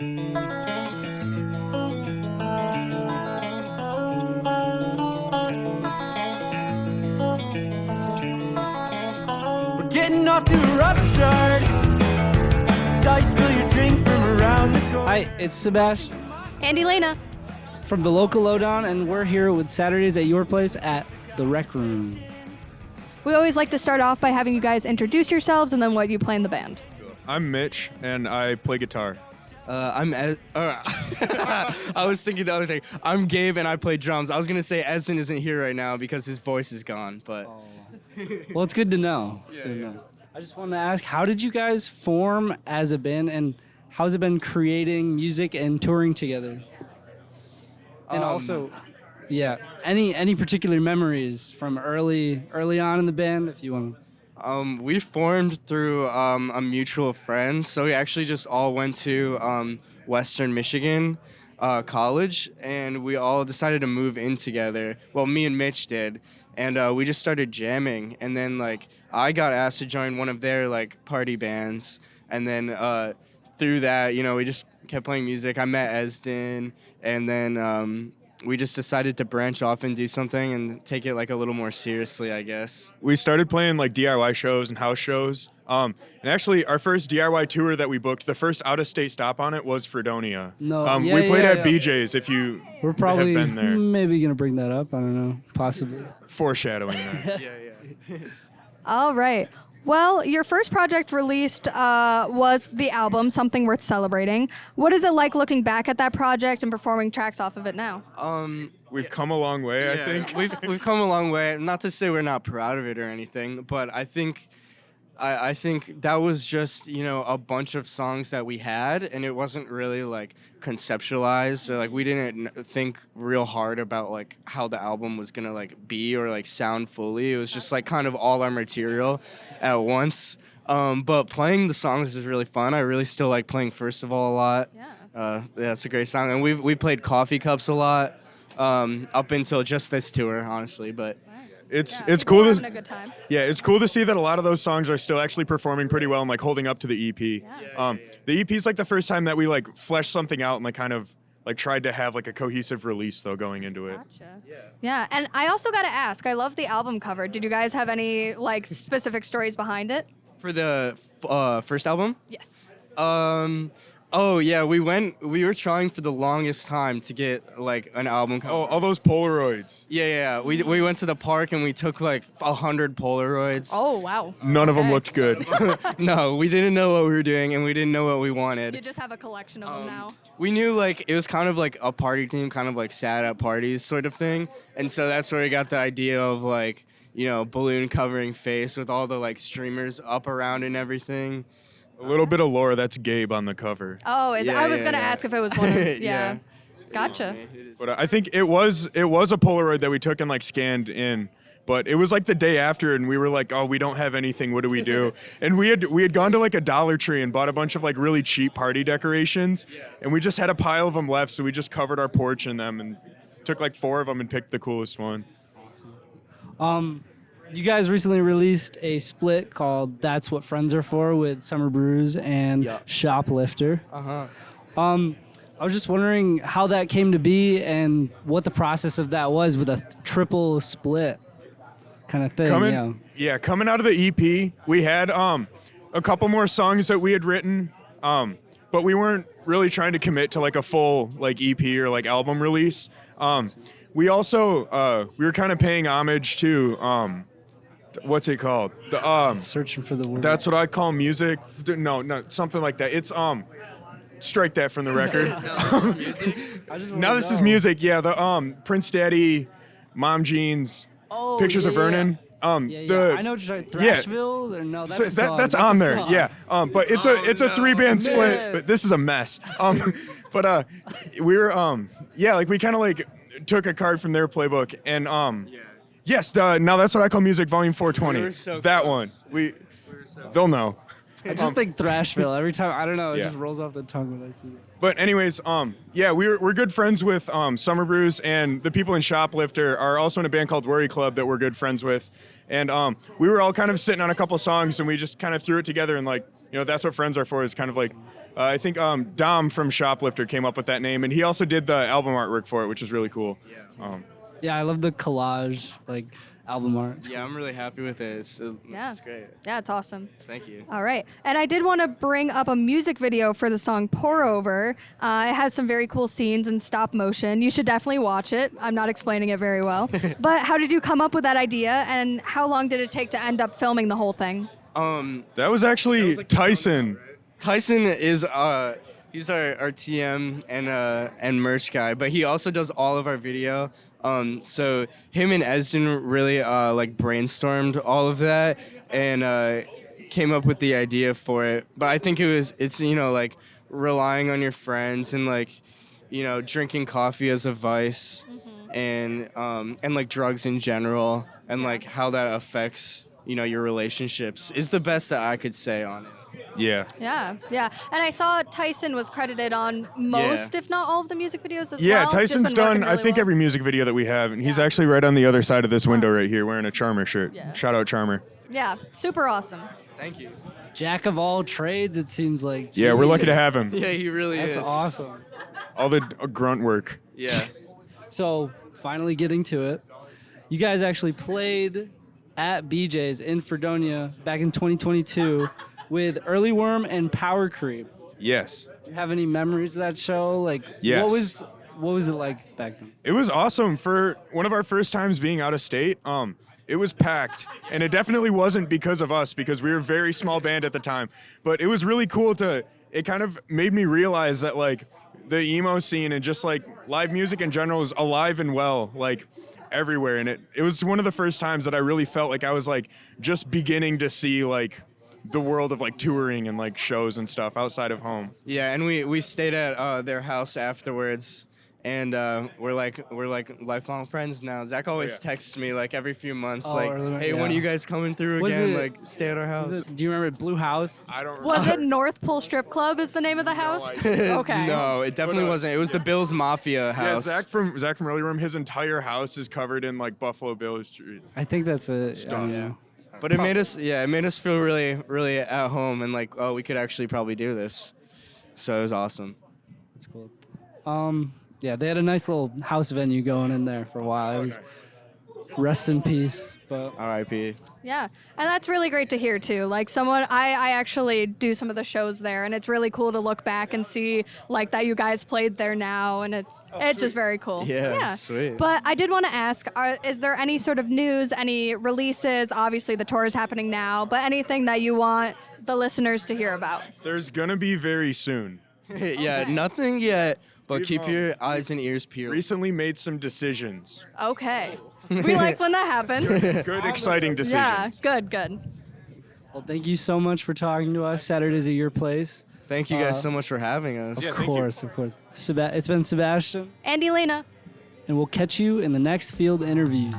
We're getting off to a rough start. Saw you spill your drink from around the corner. Hi, it's Sebastian And Elena. from the local lowdown, and we're here with Saturdays at Your Place at the Rec Room. We always like to start off by having you guys introduce yourselves and then what you play in the band. I'm Mitch, and I play guitar. I was thinking the other thing. I'm Gabe, and I play drums. I was going to say Essen isn't here right now because his voice is gone, but... Well, it's good to know. It's good to know. I just wanted to ask, how did you guys form as a band, and how's it been creating music and touring together? And also, yeah, any particular memories from early on in the band, if you want to? We formed through a mutual friend, so we actually just all went to Western Michigan college, and we all decided to move in together. Well, me and Mitch did, and we just started jamming, and then I got asked to join one of their party bands, and then through that, we just kept playing music. I met Esden, and then we just decided to branch off and do something and take it a little more seriously, I guess. We started playing DIY shows and house shows. And actually, our first DIY tour that we booked, the first out-of-state stop on it was Fredonia. We played at BJ's. If you We're probably have been there, maybe gonna bring that up. I don't know, possibly. foreshadowing that. All right. Well, your first project released was the album, Something Worth Celebrating. What is it like looking back at that project and performing tracks off of it now? We've come a long way, I think. We've come a long way. Not to say we're not proud of it or anything, but I think that was just, a bunch of songs that we had, and it wasn't really conceptualized, or we didn't think real hard about how the album was gonna be or sound fully. It was just kind of all our material at once. But playing the songs is really fun. I really still like playing First of All a lot. Yeah, it's a great song, and we played Coffee Cups a lot up until just this tour, honestly, but. It's cool having a good time. Yeah, it's cool to see that a lot of those songs are still actually performing pretty well and holding up to the EP. The EP is the first time that we fleshed something out and kind of tried to have a cohesive release though going into it. Gotcha. Yeah, and I also got to ask, I love the album cover. Did you guys have any specific stories behind it? For the first album? Yes. Oh yeah, we were trying for the longest time to get an album cover. Oh, all those Polaroids. Yeah. We went to the park and we took 100 Polaroids. Oh, wow. None of them looked good. No, we didn't know what we were doing and we didn't know what we wanted. You just have a collection of them now. We knew it was kind of a party theme, kind of sad at parties sort of thing. And so that's where we got the idea of balloon covering face with all the streamers up around and everything. A little bit of lore, that's Gabe on the cover. Oh, I was going to ask if it was one of Yeah. Gotcha. But I think it was a Polaroid that we took and scanned in. But it was the day after, and we were oh, we don't have anything. What do we do? And we had gone to a Dollar Tree and bought a bunch of really cheap party decorations, and we just had a pile of them left, so we just covered our porch in them and took 4 of them and picked the coolest one. You guys recently released a split called That's What Friends Are For with Summer Brews and Shoplifter. I was just wondering how that came to be and what the process of that was with a triple split kind of thing. Coming out of the EP, we had a couple more songs that we had written, but we weren't really trying to commit to a full EP or album release. We also we were kind of paying homage to what's it called? Searching for the word. That's what I call music. No, something like that. It's strike that from the record. Now this is music. Yeah, the Prince Daddy, Mom Jeans, Pictures of Vernon. I know what you're talking. Thrashville? Or no, that's a song. That's on there. Song. Yeah. But it's a 3-band split. But this is a mess. But we were we kind of took a card from their playbook and yes, now that's what I call music, volume 420. We were so that close. one. They'll know. I just think Thrashville every time. I don't know. It just rolls off the tongue when I see it. But anyways, we're good friends with Summer Brews, and the people in Shoplifter are also in a band called Worry Club that we're good friends with. And we were all kind of sitting on a couple songs, and we just kind of threw it together, and That's What Friends Are For is kind of I think Dom from Shoplifter came up with that name, and he also did the album artwork for it, which is really cool. Yeah, I love the collage, like album art. It's Yeah, I'm really happy with it. It's great. Yeah, it's awesome. Thank you. All right. And I did want to bring up a music video for the song Pour Over. It has some very cool scenes in stop motion. You should definitely watch it. I'm not explaining it very well. But how did you come up with that idea, and how long did it take to end up filming the whole thing? That was actually Tyson. Tyson is he's our TM and merch guy, but he also does all of our video. So him and Esden really like brainstormed all of that and came up with the idea for it. But I think it's like relying on your friends and like drinking coffee as a vice and like drugs in general and like how that affects your relationships is the best that I could say on it. Yeah. Yeah. And I saw Tyson was credited on most, if not all, of the music videos as well. Yeah, Just Tyson's been done, working I really think, well. every music video that we have, and he's actually right on the other side of this window right here wearing a Charmer shirt. Yeah. Shout out Charmer. Yeah, super awesome. Thank you. Jack of all trades, it seems like. Yeah, we're lucky to have him. Yeah, he really That's is. awesome. All the grunt work. Yeah. So, finally getting to it. You guys actually played at BJ's in Fredonia back in 2022 with Early Worm and Power Creep. Yes. Do you have any memories of that show? Like, Yes. what was it like back then? It was awesome for one of our first times being out of state. It was packed, and it definitely wasn't because of us, because we were a very small band at the time. But it was really cool it kind of made me realize that like the emo scene and just like live music in general is alive and well, like everywhere. And it was one of the first times that I really felt like I was like just beginning to see like the world of like touring and like shows and stuff outside of home. Yeah, and we stayed at their house afterwards, and we're like lifelong friends now. Zach always texts me like every few months, like, really? "Hey, when are you guys coming through Was again? it- Like, stay at our house." Do you remember Blue House? I don't Was it North Pole Strip Club is the name of the house? Okay. No, it definitely wasn't. It was the Bills Mafia Yeah, house. Zach from Early Room, his entire house is covered in like Buffalo Bill Street. I think that's it. I don't Yeah. know. But it made us feel really, really at home and like, oh, we could actually probably do this. So it was awesome. That's cool. Yeah, they had a nice little house venue going in there for a while. It was rest in peace. But R.I.P. Yeah, and that's really great to hear too. Like I actually do some of the shows there, and it's really cool to look back and see like that you guys played there now, and it's just very cool. Yeah, sweet. But I did want to ask, is there any sort of news, any releases? Obviously, the tour is happening now, but anything that you want the listeners to hear about? There's gonna be very soon. Yeah, nothing yet, but keep your eyes and ears peeled. Recently made some decisions. Okay, we like when that happens. Good, exciting Yeah, decisions. good. well, thank you so much for talking to us. Saturdays at your place. Thank you guys so much for having us. Of Yeah, thank you. course. It's been Sebastian, And Elena. and we'll catch you in the next field interview.